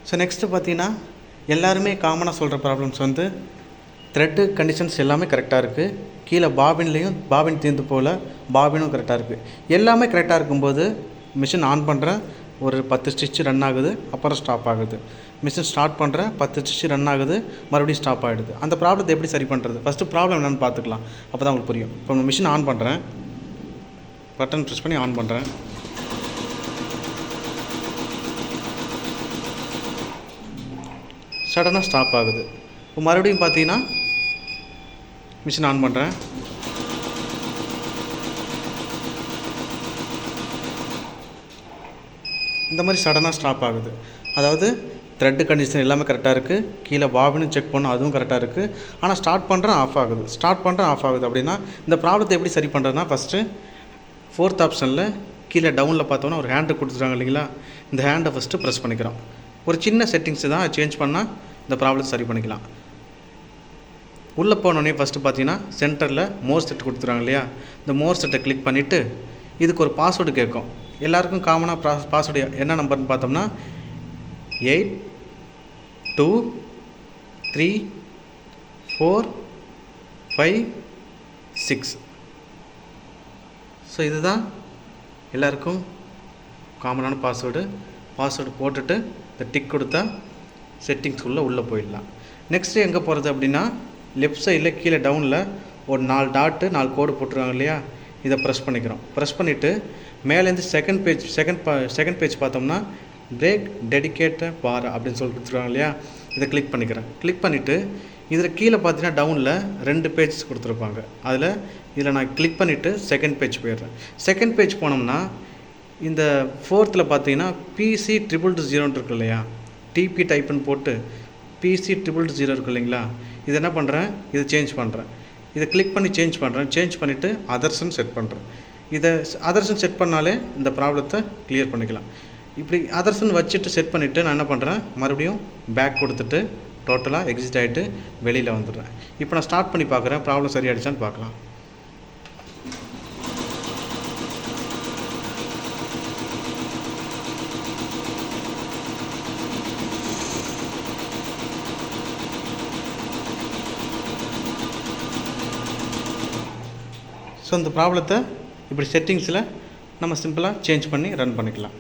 So next பார்த்தீங்கன்னா எல்லாருமே காமனாக சொல்கிற ப்ராப்ளம்ஸ் வந்து த்ரெட்டு கண்டிஷன்ஸ் எல்லாமே கரெக்டாக இருக்குது. கீழே பாபின்லேயும் பாபின் தீர்ந்து போல் பாபினும் கரெக்டாக இருக்குது. எல்லாமே கரெக்டாக இருக்கும்போது மிஷின் ஆன் பண்ணுறேன், ஒரு 10 ஸ்டிச் ரன் ஆகுது, அப்புறம் ஸ்டாப் ஆகுது. மிஷின் ஸ்டார்ட் பண்ணுறேன், 10 ஸ்டிச் ரன் ஆகுது, மறுபடியும் ஸ்டாப் ஆகிடுது. அந்த ப்ராப்ளத்தை எப்படி சரி பண்ணுறது? ஃபஸ்ட்டு ப்ராப்ளம் என்னென்னு பார்த்துக்கலாம், அப்போ தான் உங்களுக்கு புரியும். இப்போ மிஷின் ஆன் பண்ணுறேன், பட்டன் ப்ரெஸ் பண்ணி ஆன் பண்ணுறேன். சடனாக ஸ்டாப் ஆகுது. இப்போ மறுபடியும் பார்த்தீங்கன்னா மிஷின் ஆன் பண்ணுறேன், இந்த மாதிரி சடனாக ஸ்டாப் ஆகுது. அதாவது த்ரெட்டு கண்டிஷன் எல்லாமே கரெக்டாக இருக்குது, கீழே பாபினும் செக் பண்ணோம், அதுவும் கரெக்டாக இருக்குது. ஆனால் ஸ்டார்ட் பண்ணுறேன் ஆஃப் ஆகுது, ஸ்டார்ட் பண்ணுறேன் ஆஃப் ஆகுது. அப்படின்னா இந்த ப்ராப்ளத்தை எப்படி சரி பண்ணுறதுனா, ஃபஸ்ட்டு 4th ஆப்ஷனில் கீழே டவுனில் பார்த்தோன்னா ஒரு ஹேண்டு கொடுத்துருக்காங்க இல்லைங்களா, இந்த ஹேண்டை ஃபஸ்ட்டு ப்ரெஸ் பண்ணிக்கிறோம். ஒரு சின்ன செட்டிங்ஸ் தான், சேஞ்ச் பண்ணால் இந்த ப்ராப்ளத்தை சரி பண்ணிக்கலாம். உள்ளே போனோடனே ஃபஸ்ட்டு பார்த்தீங்கன்னா சென்டரில் மோர் செட் கொடுத்துருக்காங்க இல்லையா, இந்த மோர் செட்டை கிளிக் பண்ணிவிட்டு இதுக்கு ஒரு பாஸ்வேர்டு கேட்கும். எல்லாருக்கும் காமனாக பாஸ்வேர்டு என்ன நம்பர்னு பார்த்தோம்னா 823456. ஸோ இதுதான் எல்லாருக்கும் காமனான பாஸ்வேர்டு போட்டுட்டு இந்த டிக் கொடுத்தா செட்டிங்ஸ்குள்ளே உள்ளே போயிடலாம். நெக்ஸ்ட்டு எங்கே போகிறது அப்படின்னா, லெஃப்ட் சைடில் கீழே டவுனில் ஒரு 4 டாட்டு 4 கோடு போட்டுருவாங்க இல்லையா, இதை ப்ரெஸ் பண்ணிக்கிறோம். ப்ரெஸ் பண்ணிவிட்டு மேலேருந்து செகண்ட் பேஜ் பார்த்தோம்னா பிரேக் டெடிகேட்டட் பார் அப்படின்னு சொல்லி கொடுத்துருவாங்க இல்லையா, இதை கிளிக் பண்ணிக்கிறேன். கிளிக் பண்ணிவிட்டு இதில் கீழே பார்த்தீங்கன்னா டவுனில் 2 பேஜஸ் கொடுத்துருப்பாங்க. இதில் நான் கிளிக் பண்ணிவிட்டு செகண்ட் பேஜ் போயிடுறேன். செகண்ட் பேஜ் போனோம்னா இந்த 4th பார்த்தீங்கன்னா PC000 இருக்கு இல்லையா, டிபி டைப்புன்னு போட்டு PC000 இருக்கு இல்லைங்களா, இது என்ன பண்ணுறேன், இதை சேஞ்ச் பண்ணுறேன். இதை கிளிக் பண்ணி சேஞ்ச் பண்ணுறேன். சேஞ்ச் பண்ணிவிட்டு அதர்ஸ்ன்னு செட் பண்ணுறேன். இதை அதர்ஸ்ன்னு செட் பண்ணாலே இந்த ப்ராப்ளத்தை கிளியர் பண்ணிக்கலாம். இப்படி அதர்ஸ்ன்னு வச்சுட்டு செட் பண்ணிவிட்டு நான் என்ன பண்ணுறேன், மறுபடியும் பேக் கொடுத்துட்டு டோட்டலாக எக்ஸிட் ஆகிட்டு வெளியில் வந்துடுறேன். இப்போ நான் ஸ்டார்ட் பண்ணி பார்க்குறேன், ப்ராப்ளம் சரியாயிடுச்சான்னு பார்க்கலாம். ஸோ இந்த ப்ராப்ளத்தை இப்படி செட்டிங்ஸில் நம்ம சிம்பிளாக சேஞ்ச் பண்ணி ரன் பண்ணிக்கலாம்.